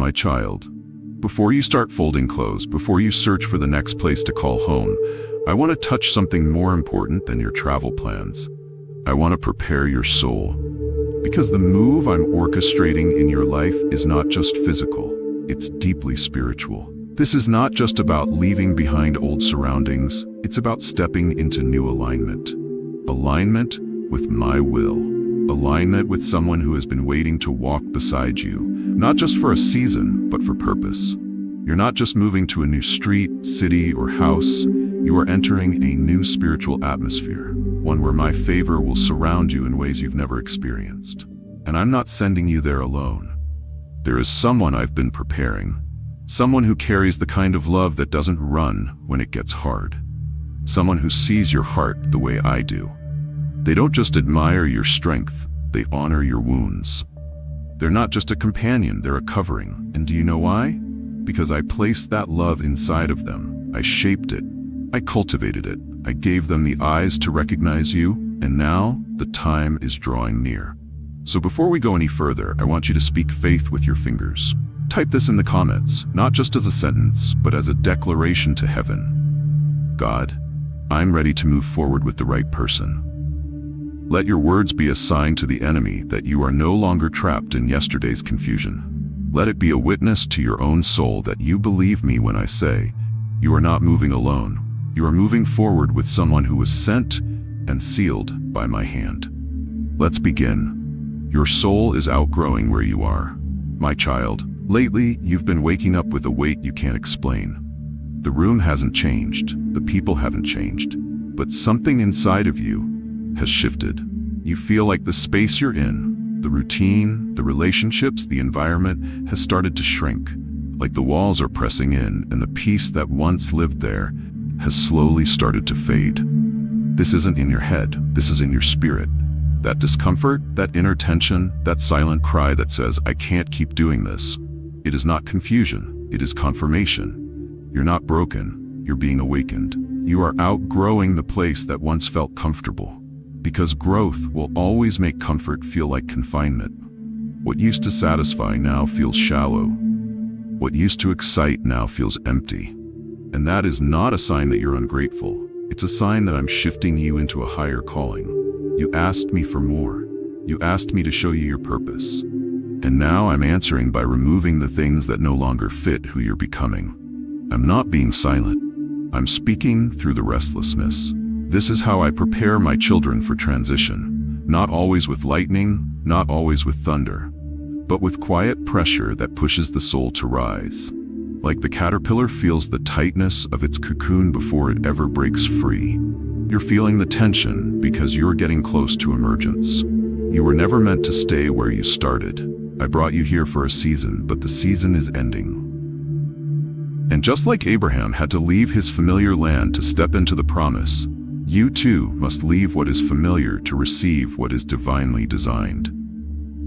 My child, before you start folding clothes, before you search for the next place to call home, I want to touch something more important than your travel plans. I want to prepare your soul. Because the move I'm orchestrating in your life is not just physical, it's deeply spiritual. This is not just about leaving behind old surroundings, it's about stepping into new alignment. Alignment with my will. Alignment with someone who has been waiting to walk beside you, not just for a season, but for purpose. You're not just moving to a new street, city, or house. You are entering a new spiritual atmosphere, one where my favor will surround you in ways you've never experienced. And I'm not sending you there alone. There is someone I've been preparing, someone who carries the kind of love that doesn't run when it gets hard, someone who sees your heart the way I do. They don't just admire your strength, they honor your wounds. They're not just a companion, they're a covering. And do you know why? Because I placed that love inside of them. I shaped it. I cultivated it. I gave them the eyes to recognize you, and now the time is drawing near. So before we go any further, I want you to speak faith with your fingers. Type this in the comments, not just as a sentence, but as a declaration to heaven. God, I'm ready to move forward with the right person. Let your words be a sign to the enemy that you are no longer trapped in yesterday's confusion. Let it be a witness to your own soul that you believe me when I say, you are not moving alone. You are moving forward with someone who was sent and sealed by my hand. Let's begin. Your soul is outgrowing where you are. My child, lately you've been waking up with a weight you can't explain. The room hasn't changed, the people haven't changed, but something inside of you has shifted. You feel like the space you're in, the routine, the relationships, the environment has started to shrink. Like the walls are pressing in and the peace that once lived there has slowly started to fade. This isn't in your head, this is in your spirit. That discomfort, that inner tension, that silent cry that says, I can't keep doing this. It is not confusion, it is confirmation. You're not broken, you're being awakened. You are outgrowing the place that once felt comfortable. Because growth will always make comfort feel like confinement. What used to satisfy now feels shallow. What used to excite now feels empty. And that is not a sign that you're ungrateful. It's a sign that I'm shifting you into a higher calling. You asked me for more. You asked me to show you your purpose. And now I'm answering by removing the things that no longer fit who you're becoming. I'm not being silent. I'm speaking through the restlessness. This is how I prepare my children for transition. Not always with lightning, not always with thunder, but with quiet pressure that pushes the soul to rise. Like the caterpillar feels the tightness of its cocoon before it ever breaks free. You're feeling the tension because you're getting close to emergence. You were never meant to stay where you started. I brought you here for a season, but the season is ending. And just like Abraham had to leave his familiar land to step into the promise, you too must leave what is familiar to receive what is divinely designed.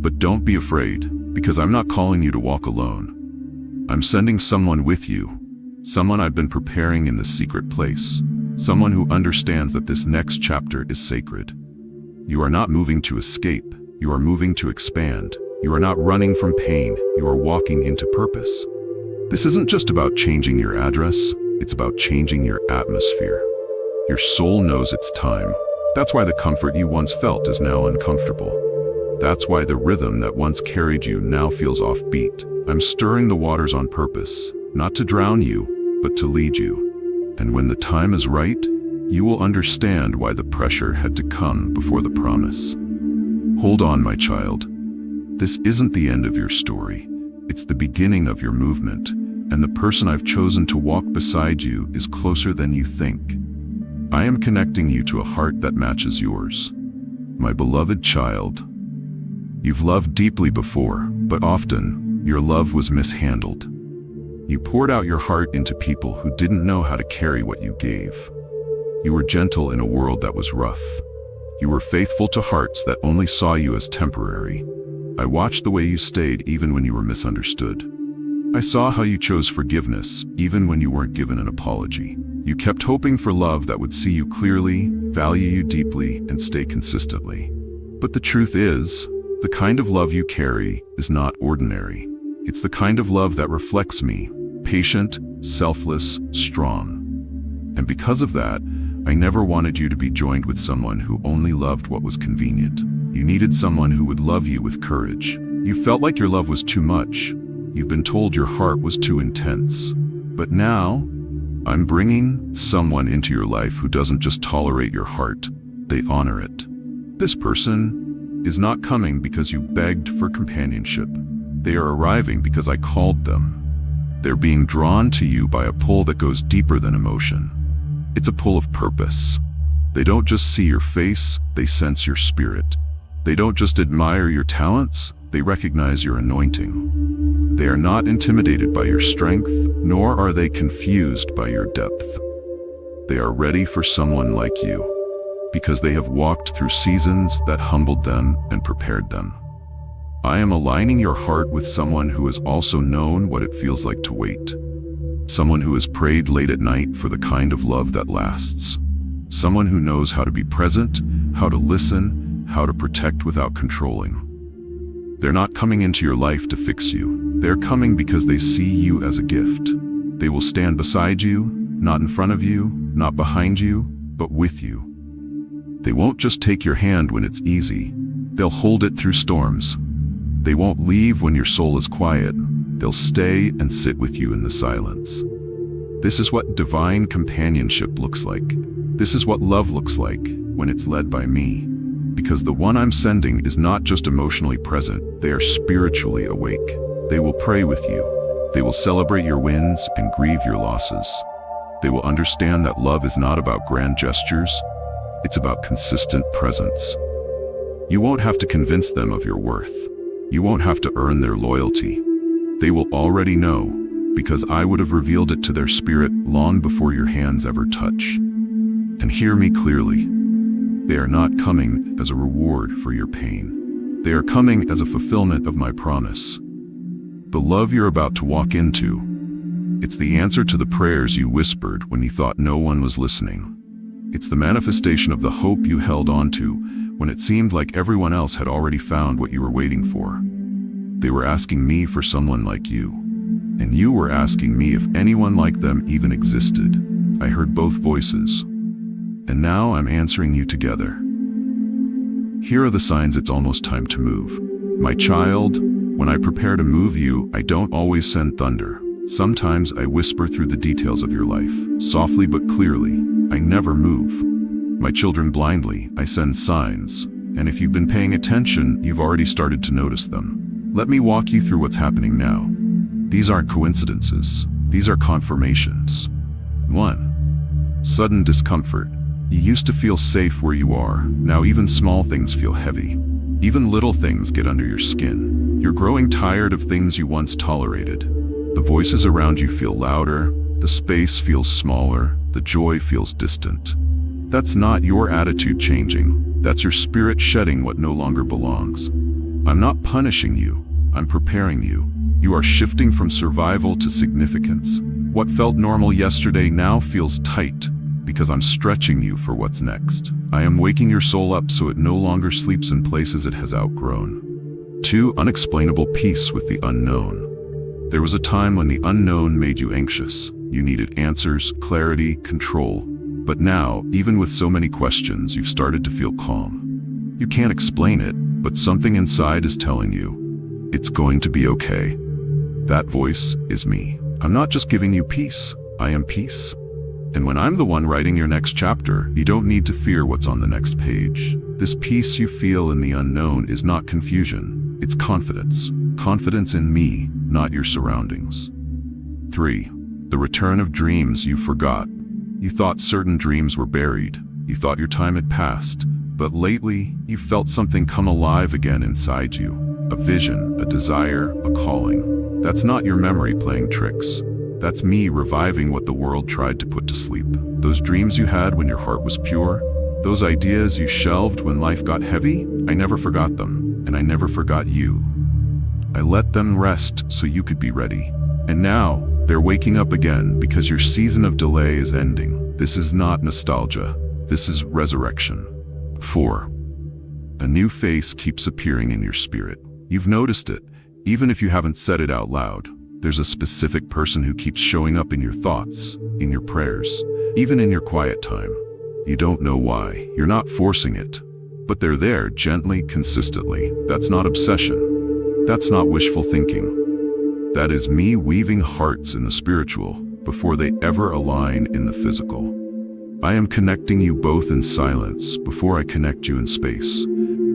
But don't be afraid, because I'm not calling you to walk alone. I'm sending someone with you, someone I've been preparing in the secret place, someone who understands that this next chapter is sacred. You are not moving to escape, you are moving to expand. You are not running from pain, you are walking into purpose. This isn't just about changing your address, it's about changing your atmosphere. Your soul knows it's time. That's why the comfort you once felt is now uncomfortable. That's why the rhythm that once carried you now feels offbeat. I'm stirring the waters on purpose, not to drown you, but to lead you. And when the time is right, you will understand why the pressure had to come before the promise. Hold on, my child. This isn't the end of your story. It's the beginning of your movement, and the person I've chosen to walk beside you is closer than you think. I am connecting you to a heart that matches yours. My beloved child, you've loved deeply before, but often your love was mishandled. You poured out your heart into people who didn't know how to carry what you gave. You were gentle in a world that was rough. You were faithful to hearts that only saw you as temporary. I watched the way you stayed even when you were misunderstood. I saw how you chose forgiveness even when you weren't given an apology. You kept hoping for love that would see you clearly, value you deeply, and stay consistently. But the truth is, the kind of love you carry is not ordinary. It's the kind of love that reflects me, patient, selfless, strong. And because of that, I never wanted you to be joined with someone who only loved what was convenient. You needed someone who would love you with courage. You felt like your love was too much. You've been told your heart was too intense. But now, I'm bringing someone into your life who doesn't just tolerate your heart, they honor it. This person is not coming because you begged for companionship. They are arriving because I called them. They're being drawn to you by a pull that goes deeper than emotion. It's a pull of purpose. They don't just see your face, they sense your spirit. They don't just admire your talents, they recognize your anointing. They are not intimidated by your strength, nor are they confused by your depth. They are ready for someone like you, because they have walked through seasons that humbled them and prepared them. I am aligning your heart with someone who has also known what it feels like to wait. Someone who has prayed late at night for the kind of love that lasts. Someone who knows how to be present, how to listen, how to protect without controlling. They're not coming into your life to fix you. They're coming because they see you as a gift. They will stand beside you, not in front of you, not behind you, but with you. They won't just take your hand when it's easy. They'll hold it through storms. They won't leave when your soul is quiet. They'll stay and sit with you in the silence. This is what divine companionship looks like. This is what love looks like when it's led by me. Because the one I'm sending is not just emotionally present, they are spiritually awake. They will pray with you. They will celebrate your wins and grieve your losses. They will understand that love is not about grand gestures, it's about consistent presence. You won't have to convince them of your worth. You won't have to earn their loyalty. They will already know, because I would have revealed it to their spirit long before your hands ever touch. And hear me clearly. They are not coming as a reward for your pain. They are coming as a fulfillment of my promise. The love you're about to walk into, it's the answer to the prayers you whispered when you thought no one was listening. It's the manifestation of the hope you held onto when it seemed like everyone else had already found what you were waiting for. They were asking me for someone like you, and you were asking me if anyone like them even existed. I heard both voices, and now I'm answering you together. Here are the signs it's almost time to move. My child, when I prepare to move you, I don't always send thunder. Sometimes I whisper through the details of your life, softly but clearly. I never move. My children blindly, I send signs, and if you've been paying attention, you've already started to notice them. Let me walk you through what's happening now. These aren't coincidences, these are confirmations. 1. Sudden discomfort. You used to feel safe where you are. Now even small things feel heavy. Even little things get under your skin. You're growing tired of things you once tolerated. The voices around you feel louder, the space feels smaller, the joy feels distant. That's not your attitude changing. That's your spirit shedding what no longer belongs. I'm not punishing you. I'm preparing you. You are shifting from survival to significance. What felt normal yesterday now feels tight, because I'm stretching you for what's next. I am waking your soul up so it no longer sleeps in places it has outgrown. 2. Unexplainable peace with the unknown. There was a time when the unknown made you anxious. You needed answers, clarity, control. But now, even with so many questions, you've started to feel calm. You can't explain it, but something inside is telling you, it's going to be okay. That voice is me. I'm not just giving you peace, I am peace. And when I'm the one writing your next chapter, you don't need to fear what's on the next page. This peace you feel in the unknown is not confusion, it's confidence. Confidence in me, not your surroundings. 3. The return of dreams you forgot. You thought certain dreams were buried. You thought your time had passed. But lately, you felt something come alive again inside you. A vision, a desire, a calling. That's not your memory playing tricks. That's me reviving what the world tried to put to sleep. Those dreams you had when your heart was pure, those ideas you shelved when life got heavy, I never forgot them, and I never forgot you. I let them rest so you could be ready. And now, they're waking up again because your season of delay is ending. This is not nostalgia. This is resurrection. 4. A new face keeps appearing in your spirit. You've noticed it. Even if you haven't said it out loud, there's a specific person who keeps showing up in your thoughts, in your prayers, even in your quiet time. You don't know why, you're not forcing it, but they're there gently, consistently. That's not obsession. That's not wishful thinking. That is me weaving hearts in the spiritual before they ever align in the physical. I am connecting you both in silence before I connect you in space,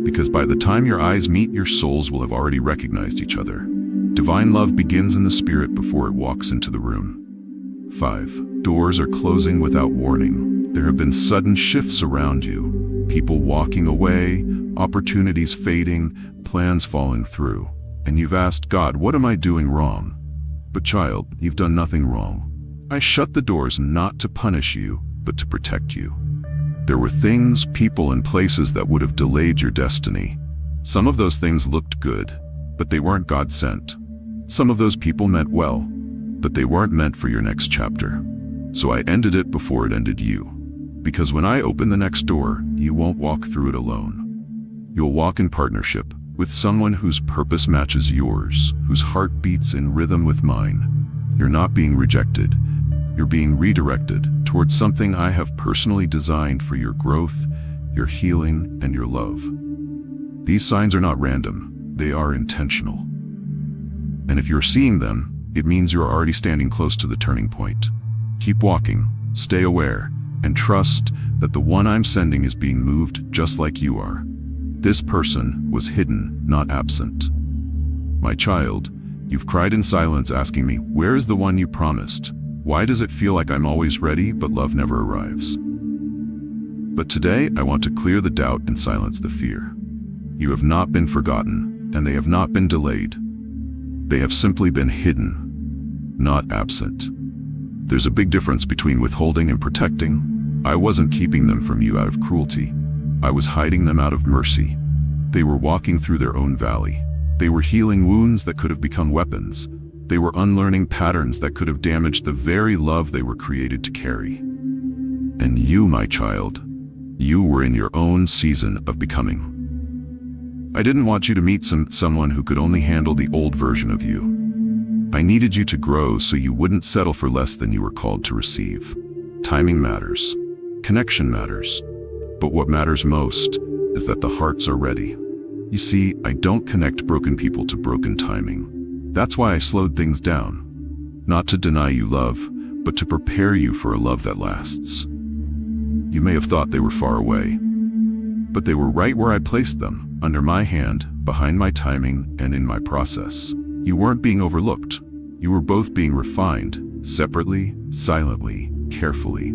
because by the time your eyes meet, your souls will have already recognized each other. Divine love begins in the spirit before it walks into the room. 5. Doors are closing without warning. There have been sudden shifts around you. People walking away, opportunities fading, plans falling through. And you've asked God, what am I doing wrong? But child, you've done nothing wrong. I shut the doors not to punish you, but to protect you. There were things, people, and places that would have delayed your destiny. Some of those things looked good, but they weren't God-sent. Some of those people meant well, but they weren't meant for your next chapter. So I ended it before it ended you. Because when I open the next door, you won't walk through it alone. You'll walk in partnership with someone whose purpose matches yours, whose heart beats in rhythm with mine. You're not being rejected. You're being redirected towards something I have personally designed for your growth, your healing, and your love. These signs are not random. They are intentional. And if you're seeing them, it means you're already standing close to the turning point. Keep walking, stay aware, and trust that the one I'm sending is being moved just like you are. This person was hidden, not absent. My child, you've cried in silence asking me, where is the one you promised? Why does it feel like I'm always ready, but love never arrives? But today, I want to clear the doubt and silence the fear. You have not been forgotten, and they have not been delayed. They have simply been hidden, not absent. There's a big difference between withholding and protecting. I wasn't keeping them from you out of cruelty. I was hiding them out of mercy. They were walking through their own valley. They were healing wounds that could have become weapons. They were unlearning patterns that could have damaged the very love they were created to carry. And you, my child, you were in your own season of becoming. I didn't want you to meet someone who could only handle the old version of you. I needed you to grow so you wouldn't settle for less than you were called to receive. Timing matters. Connection matters. But what matters most is that the hearts are ready. You see, I don't connect broken people to broken timing. That's why I slowed things down. Not to deny you love, but to prepare you for a love that lasts. You may have thought they were far away, but they were right where I placed them, under my hand, behind my timing, and in my process. You weren't being overlooked. You were both being refined, separately, silently, carefully.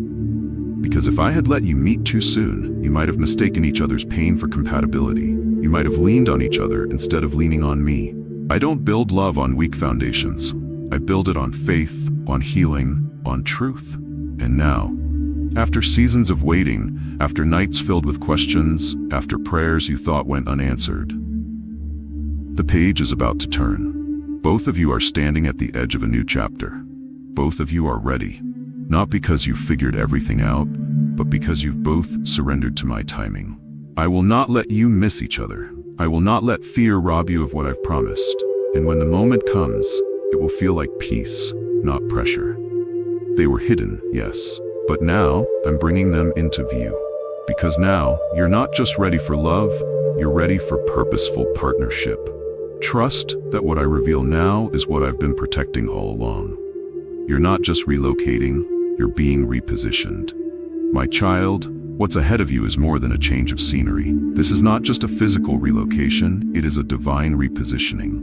Because if I had let you meet too soon, you might have mistaken each other's pain for compatibility. You might have leaned on each other instead of leaning on me. I don't build love on weak foundations. I build it on faith, on healing, on truth. And now, after seasons of waiting, after nights filled with questions, after prayers you thought went unanswered, the page is about to turn. Both of you are standing at the edge of a new chapter. Both of you are ready. Not because you've figured everything out, but because you've both surrendered to my timing. I will not let you miss each other. I will not let fear rob you of what I've promised. And when the moment comes, it will feel like peace, not pressure. They were hidden, yes, but now I'm bringing them into view. Because now you're not just ready for love, you're ready for purposeful partnership. Trust that what I reveal now is what I've been protecting all along. You're not just relocating, you're being repositioned. My child, what's ahead of you is more than a change of scenery. This is not just a physical relocation, it is a divine repositioning.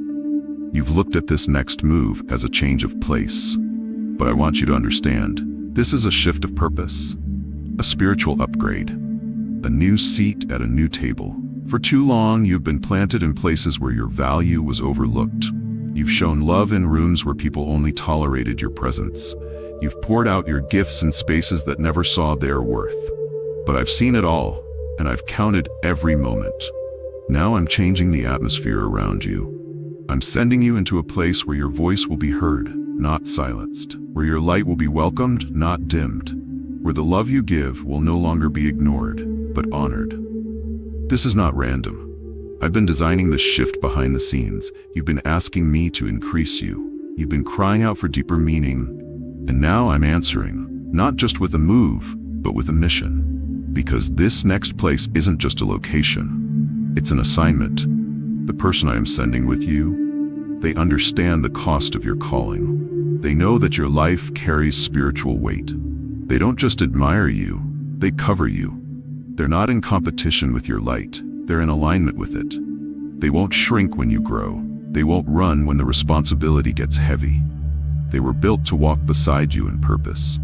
You've looked at this next move as a change of place. But I want you to understand, this is a shift of purpose, a spiritual upgrade, a new seat at a new table. For too long, you've been planted in places where your value was overlooked. You've shown love in rooms where people only tolerated your presence. You've poured out your gifts in spaces that never saw their worth. But I've seen it all, and I've counted every moment. Now I'm changing the atmosphere around you. I'm sending you into a place where your voice will be heard, not silenced. Where your light will be welcomed, not dimmed. Where the love you give will no longer be ignored, but honored. This is not random. I've been designing this shift behind the scenes. You've been asking me to increase you. You've been crying out for deeper meaning. And now I'm answering, not just with a move, but with a mission. Because this next place isn't just a location. It's an assignment. The person I am sending with you, they understand the cost of your calling. They know that your life carries spiritual weight. They don't just admire you, they cover you. They're not in competition with your light. They're in alignment with it. They won't shrink when you grow. They won't run when the responsibility gets heavy. They were built to walk beside you in purpose.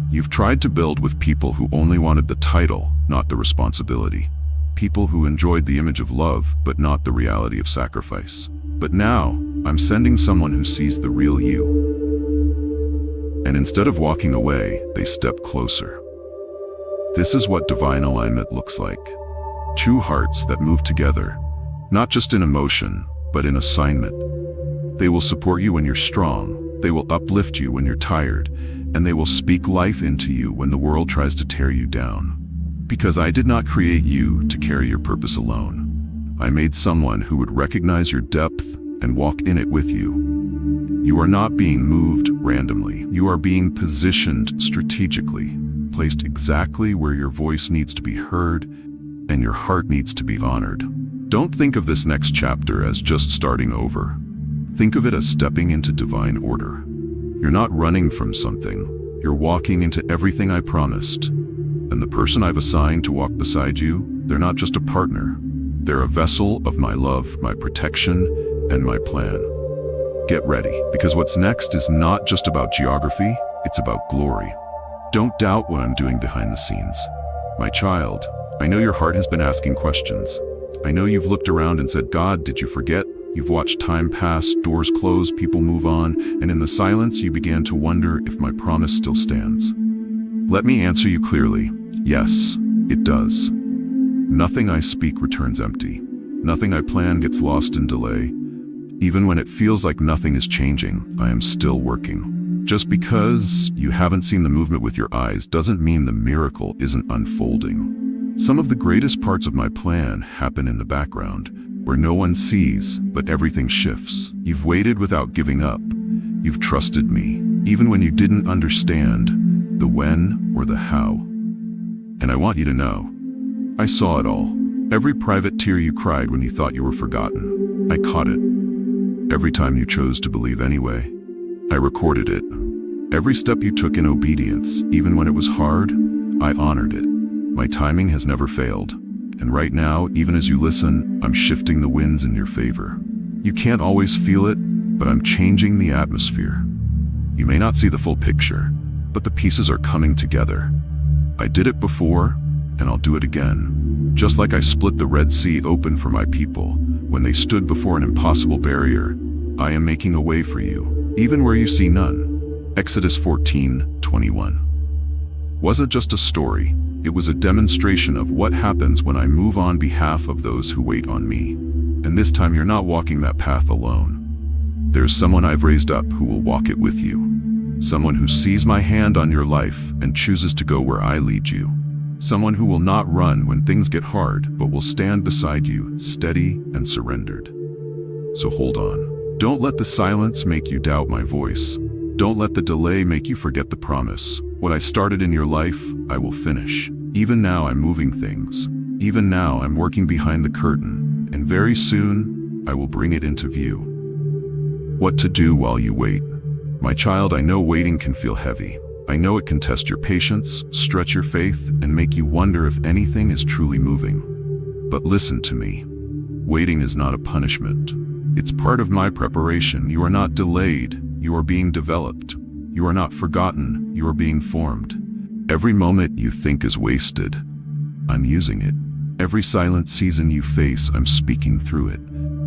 You've tried to build with people who only wanted the title, not the responsibility. People who enjoyed the image of love, but not the reality of sacrifice. But now, I'm sending someone who sees the real you. And instead of walking away, they step closer. This is what divine alignment looks like. Two hearts that move together, not just in emotion, but in assignment. They will support you when you're strong. They will uplift you when you're tired. And they will speak life into you when the world tries to tear you down. Because I did not create you to carry your purpose alone. I made someone who would recognize your depth and walk in it with you. You are not being moved randomly. You are being positioned strategically, placed exactly where your voice needs to be heard and your heart needs to be honored. Don't think of this next chapter as just starting over. Think of it as stepping into divine order. You're not running from something. You're walking into everything I promised. And the person I've assigned to walk beside you, they're not just a partner. They're a vessel of my love, my protection, and my plan. Get ready, because what's next is not just about geography, it's about glory. Don't doubt what I'm doing behind the scenes. My child, I know your heart has been asking questions. I know you've looked around and said, God, did you forget? You've watched time pass, doors close, people move on, and in the silence you began to wonder if my promise still stands. Let me answer you clearly. Yes, it does. Nothing I speak returns empty. Nothing I plan gets lost in delay. Even when it feels like nothing is changing, I am still working. Just because you haven't seen the movement with your eyes doesn't mean the miracle isn't unfolding. Some of the greatest parts of my plan happen in the background, where no one sees, but everything shifts. You've waited without giving up. You've trusted me, even when you didn't understand the when or the how. And I want you to know, I saw it all. Every private tear you cried when you thought you were forgotten, I caught it. Every time you chose to believe anyway, I recorded it. Every step you took in obedience, even when it was hard, I honored it. My timing has never failed. And right now, even as you listen, I'm shifting the winds in your favor. You can't always feel it, but I'm changing the atmosphere. You may not see the full picture, but the pieces are coming together. I did it before, and I'll do it again. Just like I split the Red Sea open for my people, when they stood before an impossible barrier, I am making a way for you, even where you see none. Exodus 14:21. Wasn't just a story, it was a demonstration of what happens when I move on behalf of those who wait on me. And this time you're not walking that path alone. There's someone I've raised up who will walk it with you. Someone who sees my hand on your life and chooses to go where I lead you. Someone who will not run when things get hard, but will stand beside you, steady and surrendered. So hold on. Don't let the silence make you doubt my voice. Don't let the delay make you forget the promise. What I started in your life, I will finish. Even now I'm moving things. Even now I'm working behind the curtain. And very soon, I will bring it into view. What to do while you wait. My child, I know waiting can feel heavy. I know it can test your patience, stretch your faith, and make you wonder if anything is truly moving. But listen to me. Waiting is not a punishment. It's part of my preparation. You are not delayed. You are being developed. You are not forgotten. You are being formed. Every moment you think is wasted, I'm using it. Every silent season you face, I'm speaking through it.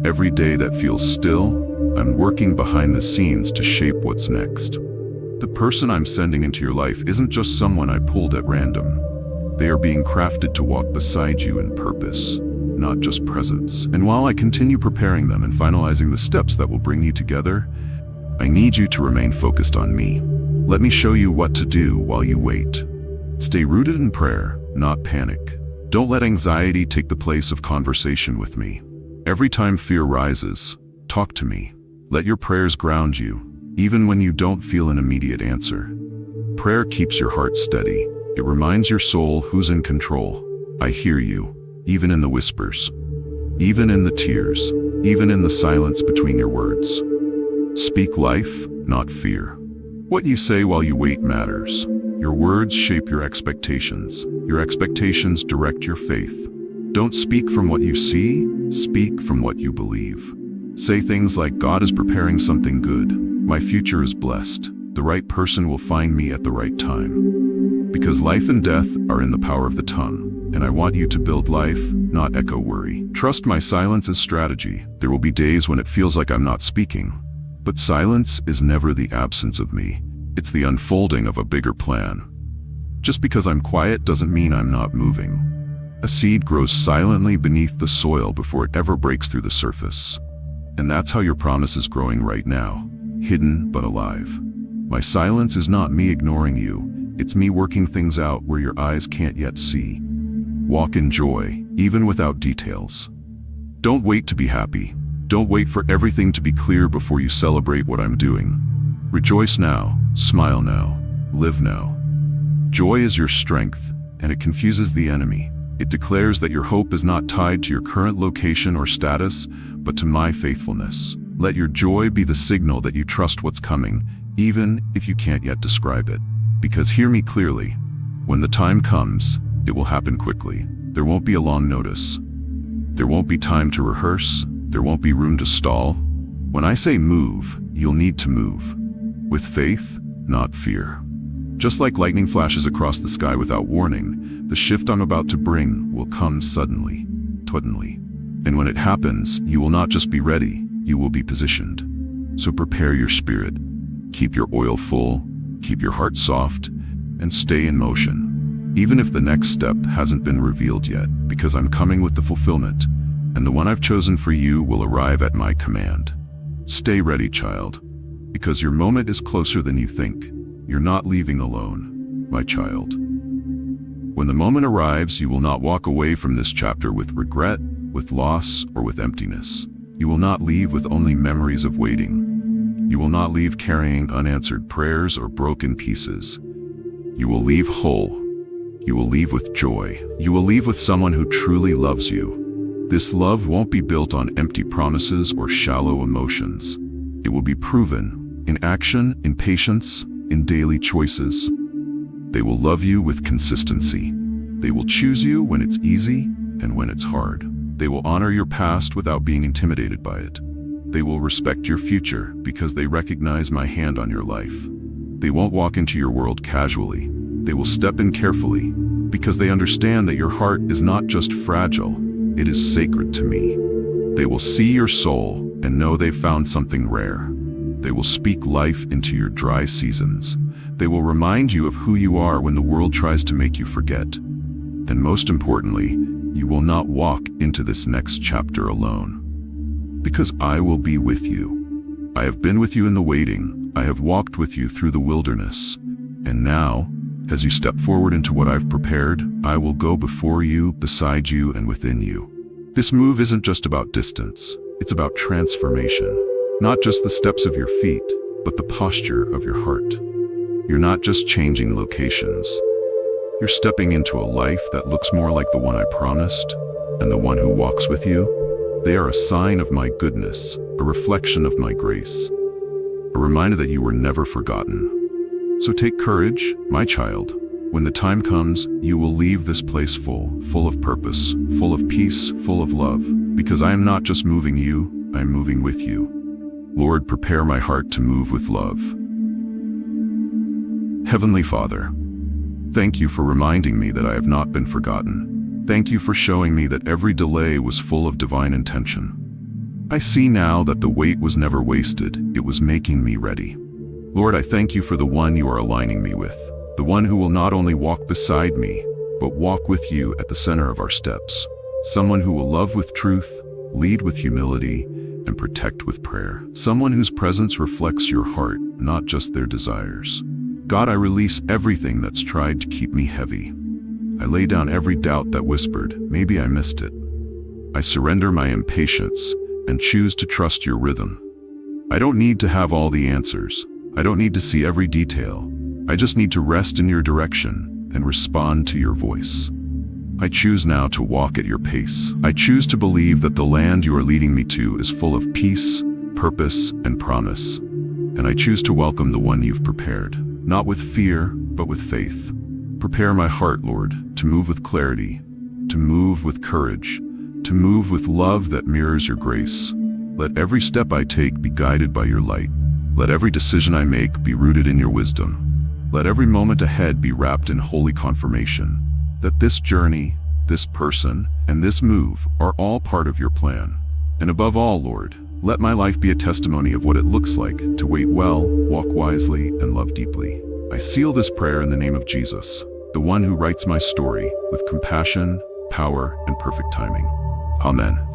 Every day that feels still, I'm working behind the scenes to shape what's next. The person I'm sending into your life isn't just someone I pulled at random. They are being crafted to walk beside you in purpose, not just presence. And while I continue preparing them and finalizing the steps that will bring you together, I need you to remain focused on me. Let me show you what to do while you wait. Stay rooted in prayer, not panic. Don't let anxiety take the place of conversation with me. Every time fear rises, talk to me. Let your prayers ground you, even when you don't feel an immediate answer. Prayer keeps your heart steady. It reminds your soul who's in control. I hear you, even in the whispers, even in the tears, even in the silence between your words. Speak life, not fear. What you say while you wait matters. Your words shape your expectations. Your expectations direct your faith. Don't speak from what you see, speak from what you believe. Say things like, God is preparing something good. My future is blessed. The right person will find me at the right time. Because life and death are in the power of the tongue, and I want you to build life, not echo worry. Trust my silence as strategy. There will be days when it feels like I'm not speaking. But silence is never the absence of me. It's the unfolding of a bigger plan. Just because I'm quiet doesn't mean I'm not moving. A seed grows silently beneath the soil before it ever breaks through the surface. And that's how your promise is growing right now, hidden but alive. My silence is not me ignoring you, it's me working things out where your eyes can't yet see. Walk in joy, even without details. Don't wait to be happy. Don't wait for everything to be clear before you celebrate what I'm doing. Rejoice now, smile now, live now. Joy is your strength, and it confuses the enemy. It declares that your hope is not tied to your current location or status, but to my faithfulness. Let your joy be the signal that you trust what's coming, even if you can't yet describe it. Because hear me clearly, when the time comes, it will happen quickly. There won't be a long notice. There won't be time to rehearse. There won't be room to stall. When I say move, you'll need to move. With faith, not fear. Just like lightning flashes across the sky without warning, the shift I'm about to bring will come suddenly. And when it happens, you will not just be ready, you will be positioned. So prepare your spirit. Keep your oil full, keep your heart soft, and stay in motion. Even if the next step hasn't been revealed yet, because I'm coming with the fulfillment, and the one I've chosen for you will arrive at my command. Stay ready, child, because your moment is closer than you think. You're not leaving alone, my child. When the moment arrives, you will not walk away from this chapter with regret, with loss, or with emptiness. You will not leave with only memories of waiting. You will not leave carrying unanswered prayers or broken pieces. You will leave whole. You will leave with joy. You will leave with someone who truly loves you. This love won't be built on empty promises or shallow emotions. It will be proven in action, in patience, in daily choices. They will love you with consistency. They will choose you when it's easy and when it's hard. They will honor your past without being intimidated by it. They will respect your future because they recognize my hand on your life. They won't walk into your world casually. They will step in carefully because they understand that your heart is not just fragile, it is sacred to me. They will see your soul and know they've found something rare. They will speak life into your dry seasons. They will remind you of who you are when the world tries to make you forget. And most importantly, you will not walk into this next chapter alone. Because I will be with you. I have been with you in the waiting. I have walked with you through the wilderness. And now, as you step forward into what I've prepared, I will go before you, beside you, and within you. This move isn't just about distance. It's about transformation. Not just the steps of your feet, but the posture of your heart. You're not just changing locations. You're stepping into a life that looks more like the one I promised, and the one who walks with you. They are a sign of my goodness, a reflection of my grace, a reminder that you were never forgotten. So take courage, my child. When the time comes, you will leave this place full of purpose, full of peace, full of love. Because I am not just moving you, I am moving with you. Lord, prepare my heart to move with love. Heavenly Father, thank you for reminding me that I have not been forgotten. Thank you for showing me that every delay was full of divine intention. I see now that the wait was never wasted, it was making me ready. Lord, I thank you for the one you are aligning me with, the one who will not only walk beside me, but walk with you at the center of our steps. Someone who will love with truth, lead with humility, and protect with prayer. Someone whose presence reflects your heart, not just their desires. God, I release everything that's tried to keep me heavy. I lay down every doubt that whispered, maybe I missed it. I surrender my impatience and choose to trust your rhythm. I don't need to have all the answers. I don't need to see every detail. I just need to rest in your direction and respond to your voice. I choose now to walk at your pace. I choose to believe that the land you are leading me to is full of peace, purpose, and promise. And I choose to welcome the one you've prepared, not with fear, but with faith. Prepare my heart, Lord, to move with clarity, to move with courage, to move with love that mirrors your grace. Let every step I take be guided by your light. Let every decision I make be rooted in your wisdom. Let every moment ahead be wrapped in holy confirmation that this journey, this person, and this move are all part of your plan. And above all, Lord, let my life be a testimony of what it looks like to wait well, walk wisely, and love deeply. I seal this prayer in the name of Jesus, the one who writes my story with compassion, power, and perfect timing. Amen.